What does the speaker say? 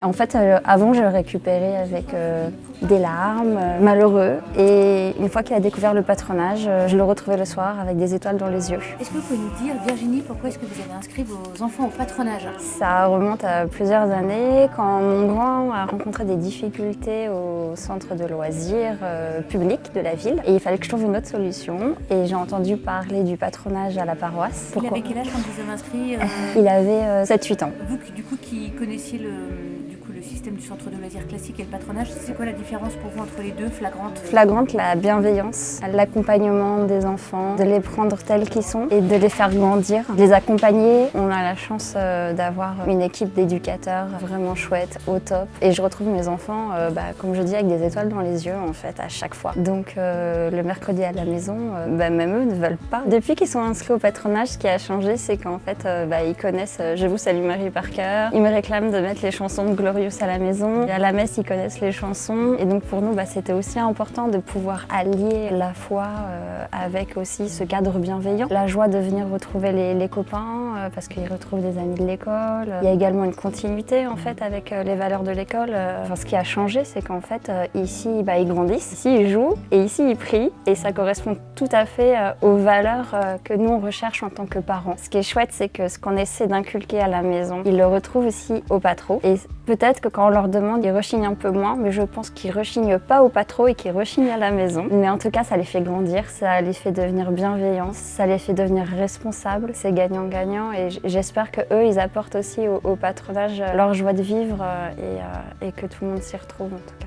En fait, avant, je le récupérais avec des larmes, malheureux. Et une fois qu'il a découvert le patronage, je le retrouvais le soir avec des étoiles dans les yeux. Est-ce que vous pouvez nous dire, Virginie, pourquoi est-ce que vous avez inscrit vos enfants au patronage? Ça remonte à plusieurs années, quand mon grand a rencontré des difficultés au centre de loisirs public de la ville. Et il fallait que je trouve une autre solution. Et j'ai entendu parler du patronage à la paroisse. Il avait quel âge quand vous avez inscrit Il avait 7-8 ans. Vous, du coup, qui connaissiez le système du centre de loisirs classique et le patronage, c'est quoi la différence pour vous entre les deux, flagrante? Flagrante, la bienveillance, l'accompagnement des enfants, de les prendre tels qu'ils sont et de les faire grandir, les accompagner. On a la chance d'avoir une équipe d'éducateurs vraiment chouette, au top. Et je retrouve mes enfants, comme je dis, avec des étoiles dans les yeux en fait à chaque fois. Donc le mercredi à la maison, même eux ne veulent pas. Depuis qu'ils sont inscrits au patronage, ce qui a changé, c'est qu'en fait, ils connaissent Je vous salue Marie par cœur. Ils me réclament de mettre les chansons de Glorious à la maison. Et à la messe, ils connaissent les chansons. Et donc pour nous, c'était aussi important de pouvoir allier la foi avec aussi ce cadre bienveillant. La joie de venir retrouver les copains parce qu'ils retrouvent des amis de l'école. Il y a également une continuité en fait avec les valeurs de l'école. Ce qui a changé, c'est qu'en fait ici, ils grandissent, ici ils jouent et ici ils prient. Et ça correspond tout à fait aux valeurs que nous on recherche en tant que parents. Ce qui est chouette, c'est que ce qu'on essaie d'inculquer à la maison, ils le retrouvent aussi au patro. Et peut-être que quand on leur demande, ils rechignent un peu moins, mais je pense qu'ils rechignent pas au patro et qu'ils rechignent à la maison. Mais en tout cas, ça les fait grandir, ça les fait devenir bienveillants, ça les fait devenir responsables. C'est gagnant-gagnant et j'espère que eux, ils apportent aussi au patronage leur joie de vivre et que tout le monde s'y retrouve en tout cas.